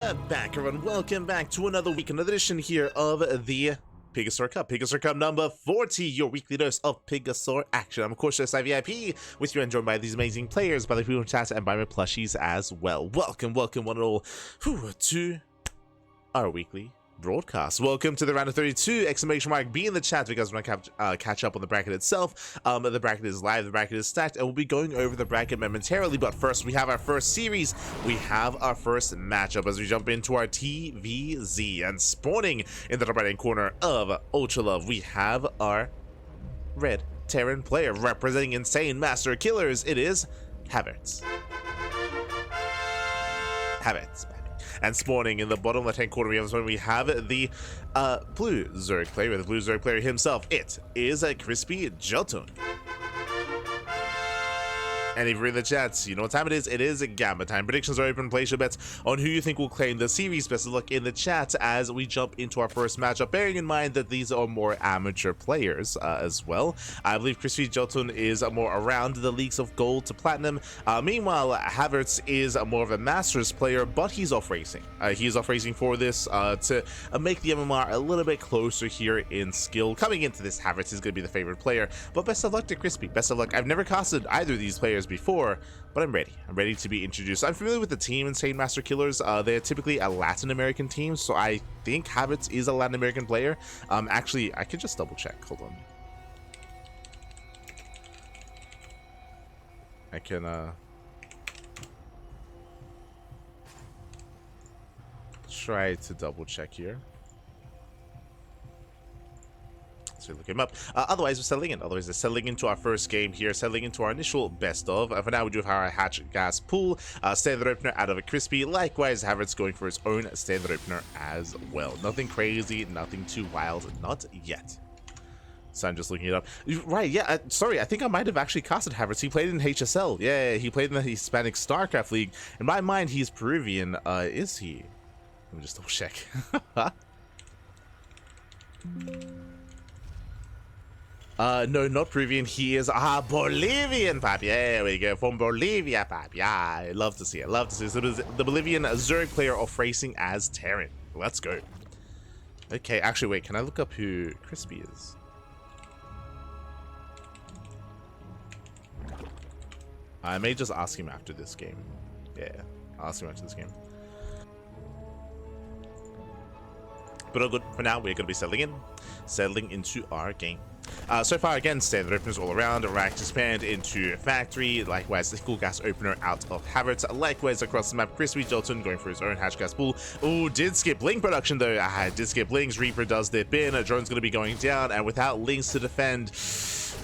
Back everyone, welcome back to another week, another edition here of the PiGosaur Cup. PiGosaur Cup number 40, your weekly dose of PiGosaur action. I'm of course your VIP, with you and joined by these amazing players, by the people in chat, and by my plushies as well. Welcome one and all to our weekly broadcast. Welcome to the round of 32, exclamation mark be in the chat because we're going to catch up on the bracket itself. The bracket is live, the bracket is stacked, and we'll be going over the bracket momentarily, but first we have our first series, we have our first matchup as we jump into our TvZ, and spawning in the top right hand corner of Ultra Love, we have our red Terran player representing Insane Master Killers. It is Havertz. And spawning in the bottom left-hand corner we have the blue Zerg player, the blue Zerg player himself. It is a ChrispyJotun. And if you're in the chats, you know what time it is. It is Gamma time. Predictions are open. Place your bets on who you think will claim the series. Best of luck in the chat as we jump into our first matchup, bearing in mind that these are more amateur players as well. I believe ChrispyJotun is more around the leagues of gold to platinum. Meanwhile, Havertz is more of a masters player, but he's off racing. He's off racing for this to make the MMR a little bit closer here in skill. Coming into this, Havertz is going to be the favorite player, but best of luck to Crispy. Best of luck. I've never casted either of these players before, but I'm ready to be introduced. I'm familiar with the team Insane Master Killers. They're typically a Latin American team, so I think Havertz is a Latin American player. Actually, I could just double check. Hold on. I can try to double check here. So look him up. Otherwise, we're settling in. Otherwise, we're settling into our first game here, settling into our initial best of. For now, we do have our hatch gas pool, standard opener out of a Crispy. Likewise, Havertz going for his own standard opener as well. Nothing crazy, nothing too wild, not yet. So I'm just looking it up. Right, yeah, sorry, I think I might have actually casted Havertz. He played in HSL. Yeah, he played in the Hispanic StarCraft League. In my mind, he's Peruvian. Is he? Let me just double check. No, not Peruvian. He is Bolivian, pap. Yeah, there we go. From Bolivia, pap. Yeah, I love to see it. Love to see it. So the Bolivian Zerg player off racing as Terran. Let's go. Okay, actually, wait. Can I look up who Crispy is? I may just ask him after this game. Yeah, I'll ask him after this game. But all good. For now, we're going to be settling into our game. So far, again, standard openers all around. Rack to expand into factory. Likewise, the cool gas opener out of Havertz. Likewise, across the map, ChrispyJotun going for his own hatch gas pool. Oh, did skip Blink production though. Did skip Links. Reaper does dip in. A drone's going to be going down, and without Links to defend,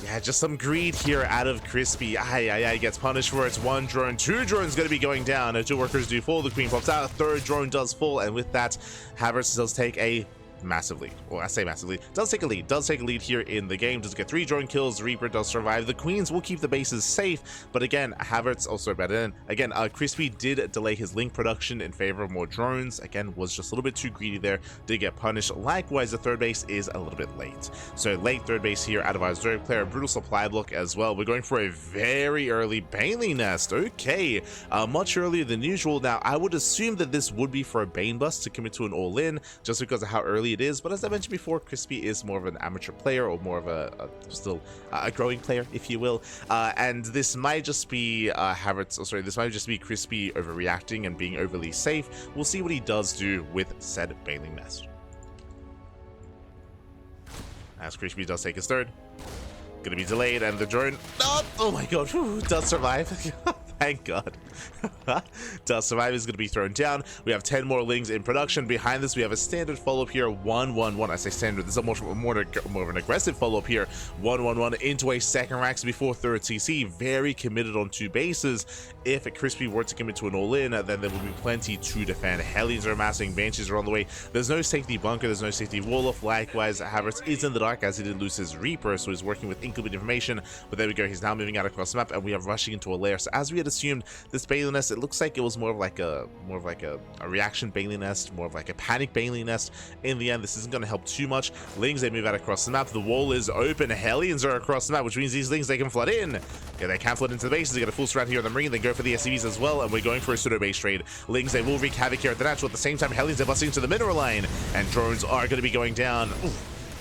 yeah, just some greed here out of Crispy. Gets punished for it. One drone, two drones going to be going down. Two workers do fall. The queen pops out. Third drone does fall, and with that, Havertz does take a massive lead. Well, I say massively. Does take a lead here in the game. Does get 3 drone kills. Reaper does survive. The queens will keep the bases safe, but again, Havertz also better than again. Crispy did delay his link production in favor of more drones. Again, was just a little bit too greedy there. Did get punished. Likewise, the third base is a little bit late. So late third base here out of our Zerg player. Brutal supply block as well. We're going for a very early Baneling nest. Okay, much earlier than usual. Now, I would assume that this would be for a Bane bust to commit to an all-in, just because of how early it is, but as I mentioned before, Crispy is more of an amateur player, or more of still a growing player, if you will, and this might just be this might just be Crispy overreacting and being overly safe. We'll see what he does do with said Baneling Nest. As Crispy does take his third, gonna be delayed, and the drone, oh my god, does survive. Thank God. Does survive, is going to be thrown down. We have 10 more Lings in production. Behind this, we have a standard follow-up here, 1-1-1. I say standard, this is more of an aggressive follow-up here. 1-1-1 into a second racks before third CC. Very committed on 2 bases. If a Crispy were to commit to an all-in, then there will be plenty to defend. Hellions are amassing, Banshees are on the way. There's no safety bunker, there's no safety wall-off. Likewise, Havertz is in the dark as he did lose his Reaper, so he's working with incomplete information. But there we go, he's now moving out across the map, and we are rushing into a lair. So as we had assumed this Bailey nest, it looks like it was more of like a reaction Bailey nest, more of like a panic Bailey nest. In the end, this isn't going to help too much. Lings, they move out across the map. The wall is open. Hellions are across the map, which means these Lings, they can flood in. Yeah, they can flood into the bases. They get a full surround here on the Marine. They go for the SCVs as well, and we're going for a pseudo base trade. Lings, they will wreak havoc here at the natural. At the same time, Hellions are busting into the mineral line, and drones are going to be going down. Ooh.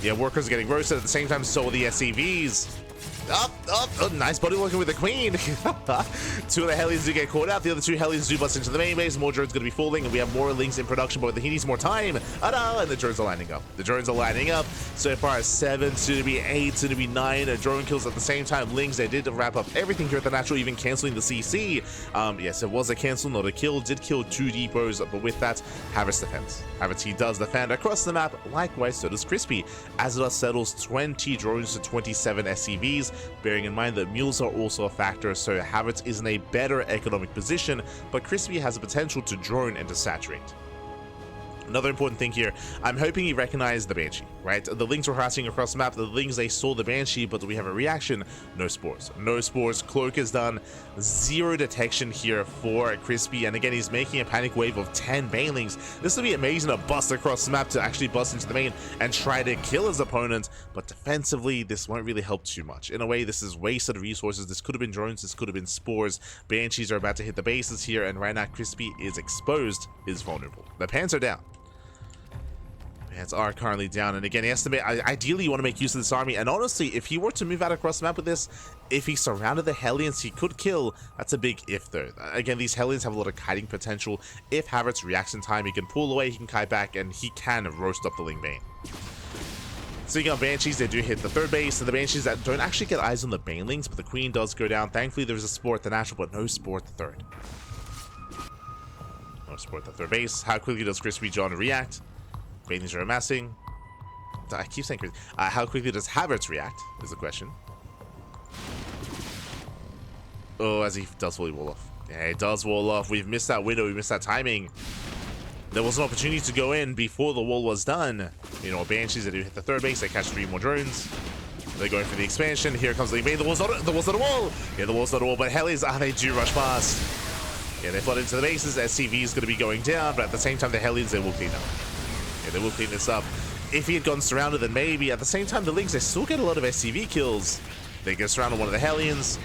Yeah, workers are getting roasted at the same time, so are the SCVs. Oh, nice body working with the queen. 2 of the Hellions do get caught out. The other 2 Hellions do bust into the main base. More drones going to be falling, and we have more Lings in production, but he needs more time. Oh no, and the drones are lining up. The drones are lining up. So far, 7, soon to be 8, soon to be 9 drone kills at the same time. Lings, they did wrap up everything here at the natural, even canceling the CC. Yes, it was a cancel, not a kill. Did kill 2 depots, but with that, Havertz defends. Havertz, he does defend across the map. Likewise, so does Crispy. Azadar settles 20 drones to 27 SCVs. Bearing in mind that mules are also a factor, so Havertz is in a better economic position, but Crispy has the potential to drone and to saturate. Another important thing here, I'm hoping he recognized the Banshee, right? The Lings were harassing across the map. The Lings, they saw the Banshee, but we have a reaction. No spores. No spores. Cloak is done. 0 detection here for Crispy. And again, he's making a panic wave of 10 Banelings. This would be amazing to bust across the map, to actually bust into the main and try to kill his opponent. But defensively, this won't really help too much. In a way, this is wasted resources. This could have been drones. This could have been spores. Banshees are about to hit the bases here. And right now, Crispy is exposed, is vulnerable. The pants are down. Pants are currently down, and again, he has to ideally you want to make use of this army, and honestly, if he were to move out across the map with this, if he surrounded the Hellions, he could kill. That's a big if though. Again, these Hellions have a lot of kiting potential. If Havertz reacts in time, he can pull away, he can kite back, and he can roast up the Ling Bane. Speaking of Banshees, they do hit the 3rd base, and the Banshees that don't actually get eyes on the Banelings, but the Queen does go down. Thankfully, there's a spore at the natural, but no spore at the 3rd. No spore at the 3rd base. How quickly does ChrispyJotun react? Banelings are amassing. I keep saying crazy. How quickly does Havertz react is the question. Oh, as he does fully wall off. Yeah, it does wall off. We've missed that window. We missed that timing. There was an opportunity to go in before the wall was done. You know, Banshees, they do hit the 3rd base. They catch 3 more drones. They're going for the expansion. Here comes the main. The wall's not a wall. Yeah, the wall's not a wall, but Hellions, they do rush past. Yeah, they flood into the bases. SCV is going to be going down, but at the same time, the Hellions, they will clean up. Yeah, they will clean this up. If he had gotten surrounded, then maybe. At the same time, the Lings, they still get a lot of SCV kills. They get surrounded on one of the Hellions.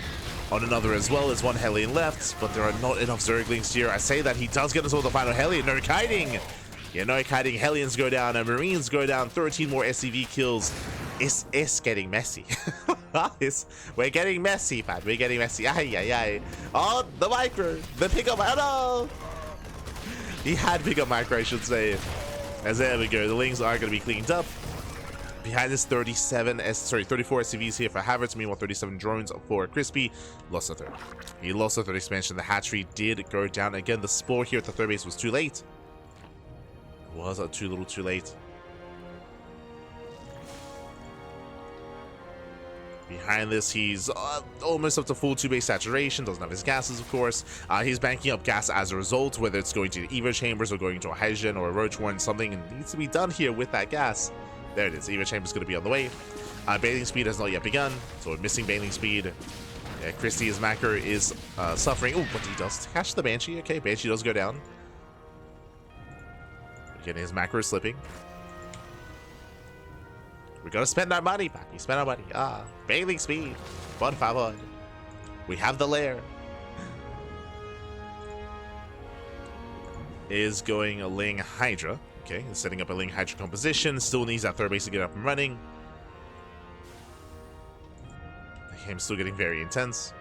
On another as well, there's 1 Hellion left, but there are not enough Zerglings here. I say that he does get us all the final Hellion. No kiting. Yeah, no kiting. Hellions go down and Marines go down. 13 more SCV kills. It's getting messy. We're getting messy, man. We're getting messy. Ay. Oh, the micro. The pickup. Oh, no. He had pickup micro, I should say. As there we go, the Lings are going to be cleaned up. Behind this, 34 SCVs here for Havertz, meanwhile 37 drones for Crispy. Lost a 3rd. He lost a 3rd expansion. The hatchery did go down. Again, the spore here at the 3rd base was too late. It was too little too late. Behind this, he's almost up to full 2-base saturation. Doesn't have his gases, of course. He's banking up gas as a result, whether it's going to the Evo chambers or going to a hydrogen or a roach warren. Something needs to be done here with that gas. There it is. Evo chamber's going to be on the way. Bailing speed has not yet begun, so we're missing bailing speed. Yeah, Christie's macro is suffering. Oh, but he does catch the Banshee. Okay, Banshee does go down. Again, his macro is slipping. We gotta spend our money, Papi. Spend our money. Bailing speed. Por favor. We have the lair. Is going a Ling Hydra. Okay, setting up a Ling Hydra composition. Still needs that 3rd base to get up and running. The game's still getting very intense.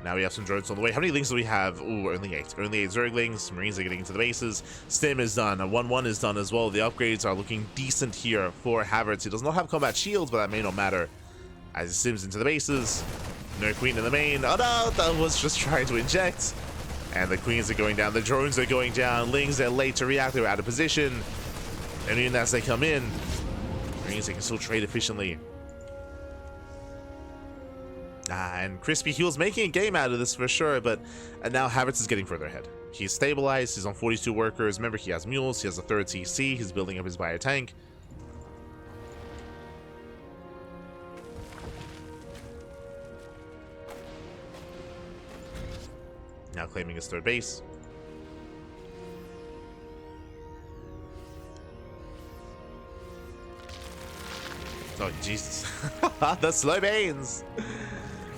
Now we have some drones on the way. How many Lings do we have? Ooh, only 8. Only 8 Zerglings. Marines are getting into the bases. Stim is done. A 1-1 is done as well. The upgrades are looking decent here for Havertz. He does not have combat shields, but that may not matter. As he stims into the bases. No Queen in the main. Oh no, that was just trying to inject. And the Queens are going down. The drones are going down. Lings, they're late to react. They're out of position. And even as they come in, Marines, they can still trade efficiently. And Crispy, he was making a game out of this for sure, but now Havertz is getting further ahead. He's stabilized, he's on 42 workers. Remember, he has mules, he has a 3rd CC, he's building up his bio tank. Now claiming his third base. Oh, Jesus. The slow Banes!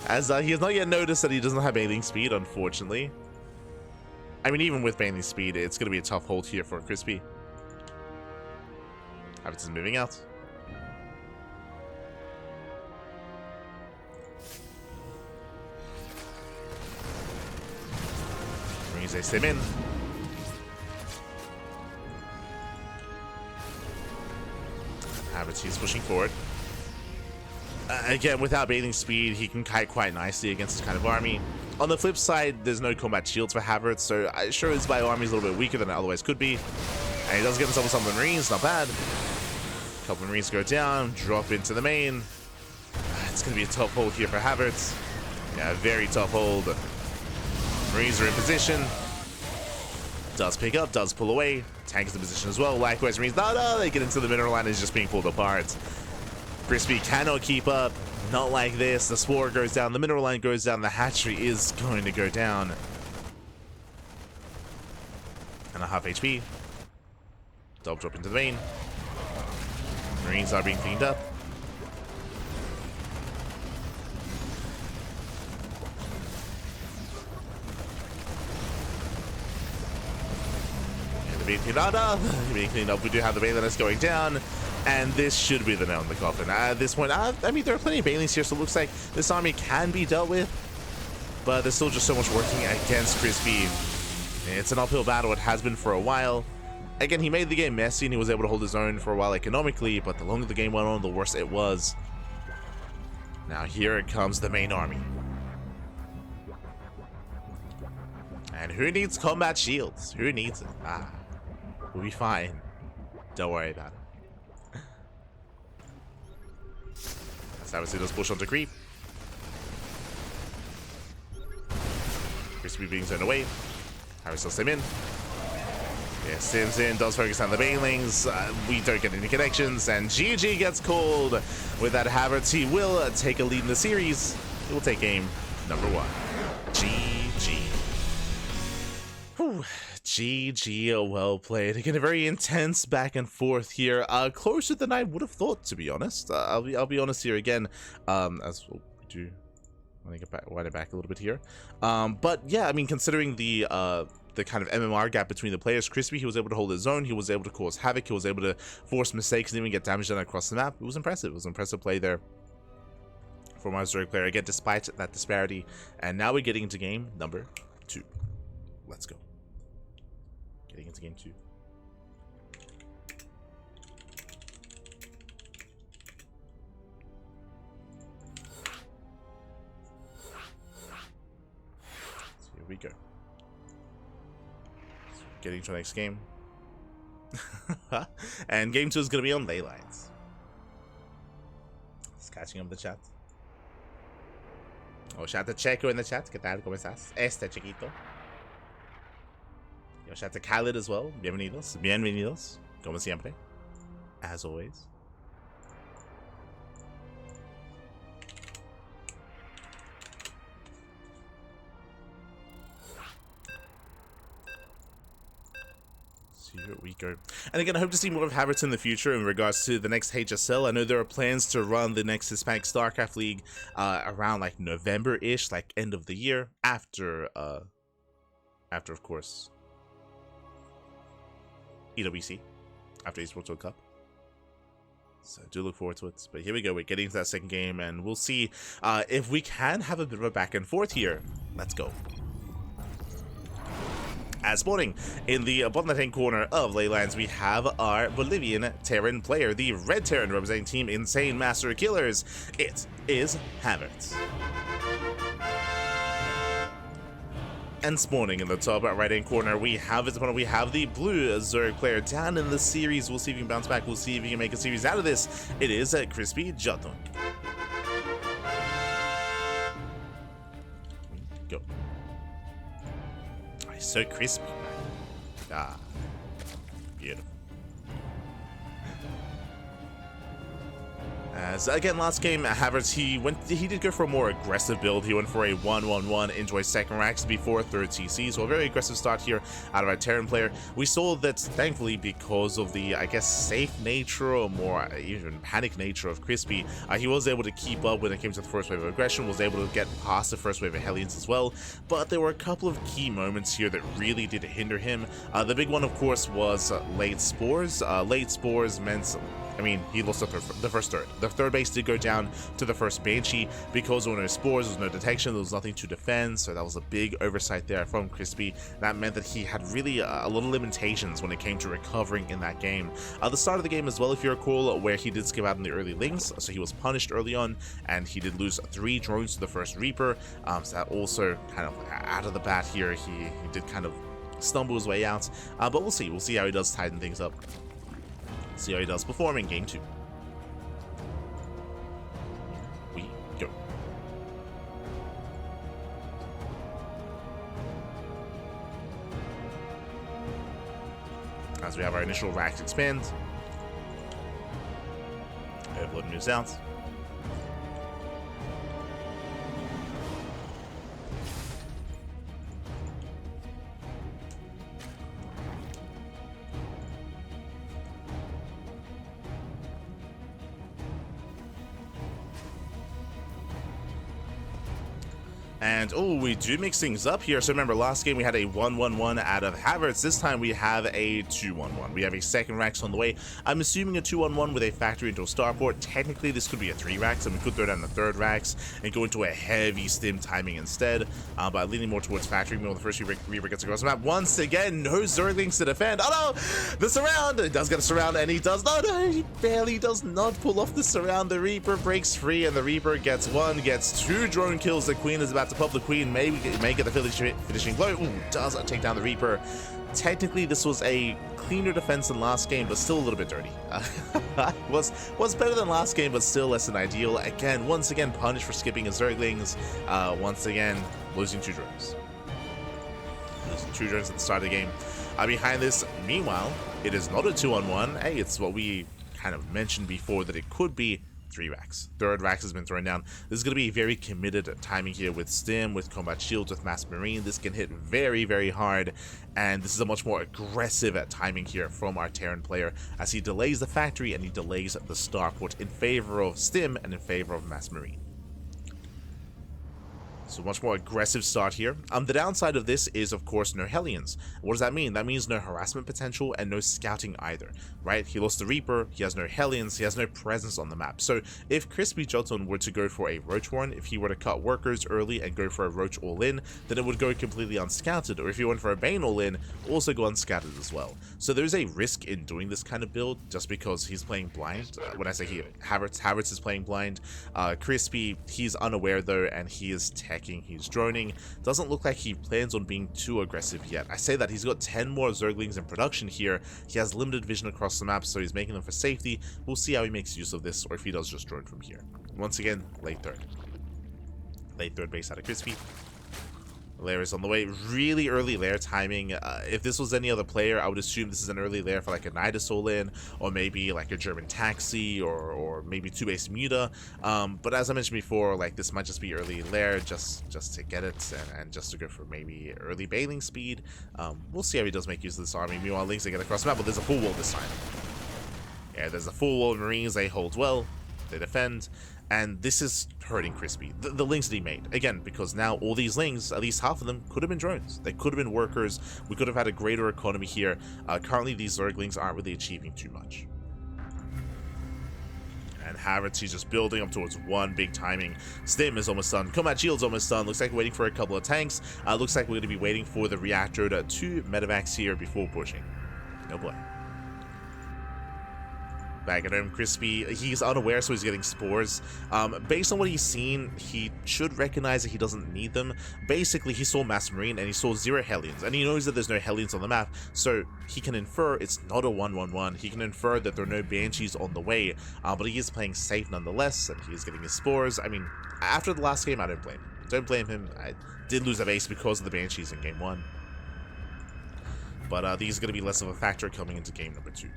As he has not yet noticed that he doesn't have bailing speed, unfortunately. I mean, even with bailing speed, it's going to be a tough hold here for Crispy. Havertz is moving out. Brings a sim in. Havertz, he's pushing forward. Again, without baiting speed, he can kite quite nicely against this kind of army. On the flip side, there's no combat shields for Havertz, so sure his bio army is a little bit weaker than it otherwise could be. And he does get himself some Marines, not bad. A couple of Marines go down, drop into the main. It's going to be a tough hold here for Havertz. Yeah, very tough hold. Marines are in position. Does pick up, does pull away. Tank is in position as well. Likewise, Marines, no, they get into the mineral line, is just being pulled apart. Crispy cannot keep up. Not like this. The spore goes down, the mineral line goes down, the hatchery is going to go down. And a half HP. Double drop into the main. Marines are being cleaned up. Being cleaned up. We do have the Baliness going down, and this should be the nail in the coffin. At this point, I mean, there are plenty of Bailings here, so it looks like this army can be dealt with, but there's still just so much working against Crispy. It's an uphill battle. It has been for a while. Again, he made the game messy, and he was able to hold his own for a while economically, but the longer the game went on, the worse it was. Now here it comes, the main army. And who needs combat shields? Who needs it? We'll be fine. Don't worry about it. Let's have a see those push onto creep. Crispy being turned away. Harris will sim in. Yeah, sims in, does focus on the Banelings. We don't get any connections, and GG gets called. With that Havertz, he will take a lead in the series. He will take game number 1. GG. Whew. GG, well played. Again, a very intense back and forth here. Closer than I would have thought, to be honest. I'll be honest here again. As we'll do, I want to wind it back a little bit here. But yeah, I mean, considering the kind of MMR gap between the players, Crispy, he was able to hold his own. He was able to cause havoc. He was able to force mistakes and even get damage done across the map. It was impressive. It was impressive play there for my Zerg player again, despite that disparity. And now we're getting into game number 2. Let's go. Getting into game 2. So here we go. So getting to the next game. And game 2 is going to be on ley lines. Just catching up the chat. Oh, shout out to Checo in the chat. ¿Qué tal? ¿Cómo estás? Chiquito. Yo, shout out to Khaled as well. Bienvenidos. Bienvenidos. Como siempre. As always. So here we go. And again, I hope to see more of Havertz in the future in regards to the next HSL. I know there are plans to run the next Hispanic StarCraft League around like November-ish, like end of the year, after of course EWC, after Esports World Cup. So do look forward to it. But here we go. We're getting to that second game, and we'll see if we can have a bit of a back and forth here. Let's go. As spawning in the bottom left-hand corner of Leylands, we have our Bolivian Terran player, the Red Terran representing Team Insane Master Killers. It is Havertz. And spawning in the top right-hand corner, we have the blue Zerg player down in the series. We'll see if he can bounce back. We'll see if he can make a series out of this. It is ChrispyJotun. Go. Oh, he's so crispy. Beautiful. As again, last game, Havertz, he did go for a more aggressive build. He went for a 1-1-1 into a second racks before third TC, so a very aggressive start here out of our Terran player. We saw that, thankfully, because of the, I guess, safe nature or more even panic nature of Crispy, he was able to keep up when it came to the first wave of aggression, was able to get past the first wave of Hellions as well, but there were a couple of key moments here that really did hinder him. The big one, of course, was late spores. Late spores meant, I mean, he lost the first third. The third base did go down to the first Banshee because there were no spores, there was no detection, there was nothing to defend, so that was a big oversight there from Crispy. That meant that he had really a lot of limitations when it came to recovering in that game. The start of the game as well, if you recall, where he did skip out in the early links, so he was punished early on, and he did lose 3 drones to the first Reaper, so that also kind of out of the bat here, he did kind of stumble his way out, but we'll see how he does tighten things up. See how he does perform in game 2. We go. As we have our initial racks expand. Blood moves out. And oh, we do mix things up here. So remember, last game we had a 1-1-1 out of Havertz. This time we have a 2-1-1. We have a second Rax on the way. I'm assuming a 2-1-1 with a factory into a starport. Technically, this could be a 3 Rax, and we could throw down the third Rax and go into a heavy stim timing instead. But leaning more towards factory. Meanwhile, the first Reaper gets across the map. Once again, no Zerglings to defend. Oh no! The surround! It does get a surround, and he does. No, he barely does not pull off the surround. The Reaper breaks free, and the Reaper gets 2 drone kills. The Queen is about to pop. The Queen may get the finishing blow. Ooh, does take down the Reaper. Technically, this was a cleaner defense than last game, but still a little bit dirty. Was better than last game, but still less than ideal. Again, once again, punished for skipping his Zerglings. Once again, losing 2 drones. Losing 2 drones at the start of the game. Behind this, meanwhile, it is not a 2-on-1. Hey, it's what we kind of mentioned before that it could be. 3 racks. Third Rax has been thrown down. This is going to be very committed timing here with Stim, with Combat Shields, with Mass Marine. This can hit very, very hard, and this is a much more aggressive timing here from our Terran player as he delays the factory and he delays the starport in favor of Stim and in favor of Mass Marine. So much more aggressive start here. The downside of this is, of course, no Hellions. What does that mean? That means no harassment potential and no scouting either, right? He lost the Reaper, he has no Hellions, he has no presence on the map. So if ChrispyJotun were to go for a Roach Warren, if he were to cut workers early and go for a Roach all-in, then it would go completely unscouted. Or if he went for a Bane all-in, also go unscouted as well. So there's a risk in doing this kind of build just because he's playing blind. When I say he, Havertz is playing blind. Crispy, he's unaware though, and he is he's droning. Doesn't look like he plans on being too aggressive yet. I say that he's got 10 more Zerglings in production here. He has limited vision across the map, so he's making them for safety. We'll see how he makes use of this, or if he does just drone from here. Once again, late third base out of Crispy. Lair is on the way. Really early lair timing. If this was any other player, I would assume this is an early lair for like a Nidus all-in, or maybe like a German Taxi, or maybe 2-base Muta. But as I mentioned before, like this might just be early lair just to get it, and just to go for maybe early bailing speed. We'll see how he does make use of this army. Meanwhile, Lynx they get across the map, but there's a full wall this time. Yeah, there's a full wall of Marines. They hold well. They defend. And this is hurting Crispy. The links that he made. Again, because now all these links, at least half of them, could have been drones. They could have been workers. We could have had a greater economy here. Currently, these Zerglings aren't really achieving too much. And Havertz, he's just building up towards one big timing. Stim is almost done. Combat Shield's almost done. Looks like we're waiting for a couple of tanks. Looks like we're going to be waiting for the reactor to medevacs here before pushing. No boy. Back at him, Crispy, he's unaware, so he's getting spores. Based on what he's seen, he should recognize that he doesn't need them. Basically, he saw Mass Marine and he saw 0 Hellions, and he knows that there's no Hellions on the map, so he can infer it's not a 1-1-1. He can infer that there are no Banshees on the way, but he is playing safe nonetheless, and he's getting his spores. I mean, after the last game, I don't blame him. Don't blame him. I did lose a base because of the Banshees in game 1. But these are going to be less of a factor coming into game number 2.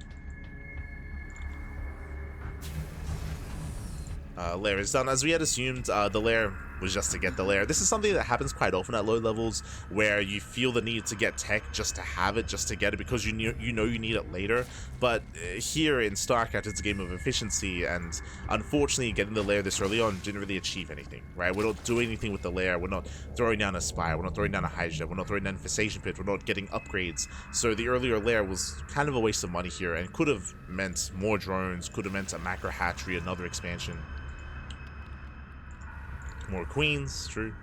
Lair is done. As we had assumed, the lair was just to get the lair. This is something that happens quite often at low levels, where you feel the need to get tech just to have it, just to get it, because you know you need it later. But here in StarCraft, it's a game of efficiency, and unfortunately, getting the lair this early on didn't really achieve anything, right? We're not doing anything with the lair. We're not throwing down a Spire. We're not throwing down a Hydra. We're not throwing down a Infestation Pit. We're not getting upgrades. So the earlier lair was kind of a waste of money here, and could have meant more drones, could have meant a macro hatchery, another expansion. More queens, true.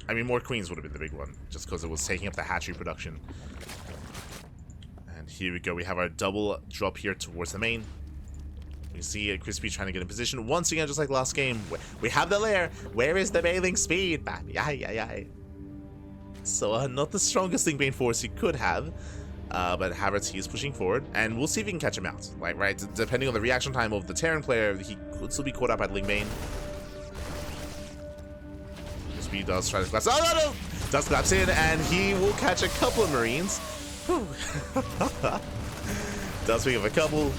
I mean, more queens would have been the big one, just because it was taking up the hatchery production. And here we go. We have our double drop here towards the main. We see Crispy trying to get in position once again, just like last game. We have the lair. Where is the bailing speed, baby? Aye. So not the strongest Link Bane force he could have. But Havertz, he is pushing forward, and we'll see if we can catch him out. Like, right, depending on the reaction time of the Terran player, he could still be caught up at Link Bane. He does try to collapse. Oh, no! Does collapse in, and he will catch a couple of Marines. Does pick up a couple.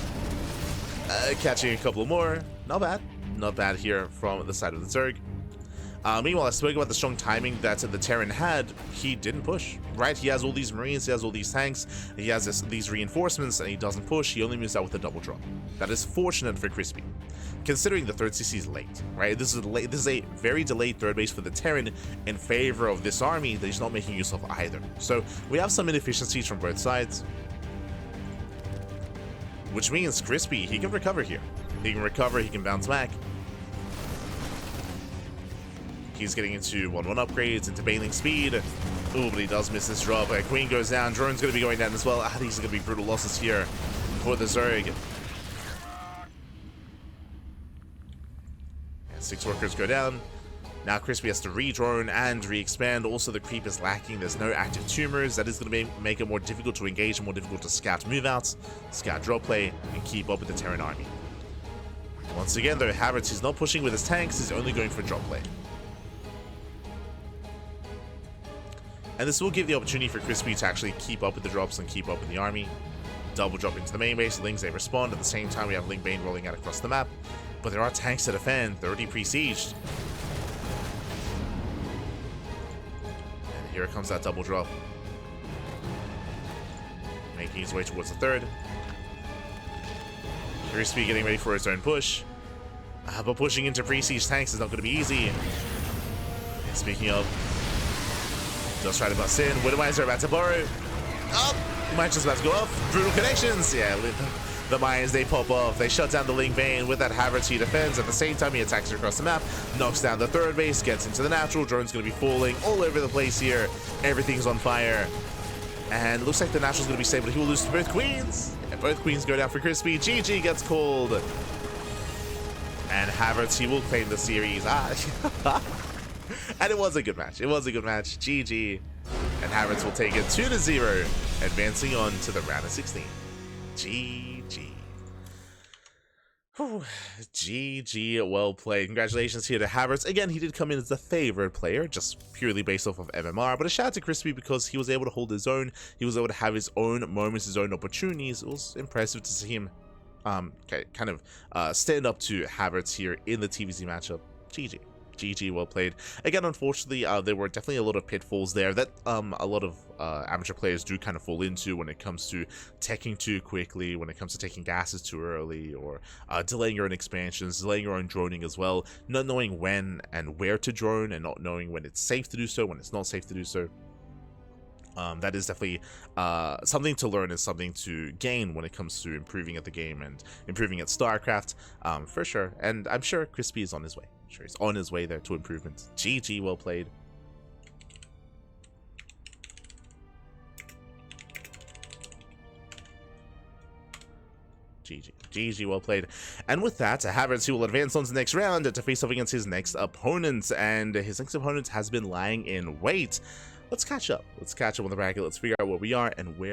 Catching a couple more. Not bad. Not bad here from the side of the Zerg. Meanwhile, I spoke about the strong timing that the Terran had. He didn't push, right? He has all these Marines, he has all these tanks, he has these reinforcements, and he doesn't push. He only moves out with a double drop. That is fortunate for Crispy, considering the third CC is late, right? This is a very delayed third base for the Terran in favor of this army that he's not making use of either. So we have some inefficiencies from both sides, which means Crispy, he can recover here. He can recover, he can bounce back. He's getting into 1-1 upgrades, into bailing speed. Ooh, but he does miss this drop. Queen goes down. Drone's going to be going down as well. These are going to be brutal losses here for the Zerg. 6 workers go down. Now Crispy has to re-drone and re-expand. Also, the creep is lacking. There's no active tumors. That is going to make it more difficult to engage and more difficult to scout move-outs, scout drop play, and keep up with the Terran army. Once again, though, Havertz is not pushing with his tanks. He's only going for drop play. And this will give the opportunity for Crispy to actually keep up with the drops and keep up with the army. Double drop into the main base, Lings, they respond. At the same time, we have Link Bane rolling out across the map. But there are tanks to defend. They're already pre-sieged. And here comes that double drop. Making his way towards the third. Crispy getting ready for his own push. But pushing into pre-siege tanks is not going to be easy. And speaking of, does try to bust in. Widowmines are about to borrow. Oh, Mines just about to go off. Brutal connections. Yeah, the mines, they pop off. They shut down the Link Bane. With that, Havertz, he defends. At the same time, he attacks across the map, knocks down the third base, gets into the natural. Drone's going to be falling all over the place here. Everything's on fire. And looks like the natural's going to be safe, but he will lose to both queens. And both queens go down for Crispy. GG gets called. And Havertz, he will claim the series. And it was a good match. It was a good match. GG. And Havertz will take it 2-0, advancing on to the round of 16. GG. Whew. GG, well played. Congratulations here to Havertz. Again, he did come in as the favorite player, just purely based off of MMR. But a shout out to Crispy because he was able to hold his own. He was able to have his own moments, his own opportunities. It was impressive to see him kind of stand up to Havertz here in the TvZ matchup. GG. GG, well played. Again, unfortunately, there were definitely a lot of pitfalls there that a lot of amateur players do kind of fall into when it comes to teching too quickly, when it comes to taking gases too early, or delaying your own expansions, delaying your own droning as well, not knowing when and where to drone, and not knowing when it's safe to do so, when it's not safe to do so. That is definitely something to learn and something to gain when it comes to improving at the game and improving at StarCraft, for sure. And I'm sure Crispy is on his way. I'm sure he's on his way there to improvement. GG, well played. GG, well played. And with that, Havertz, he will advance on to the next round to face off against his next opponent. And his next opponent has been lying in wait. Let's catch up. Let's catch up on the bracket. Let's figure out where we are and where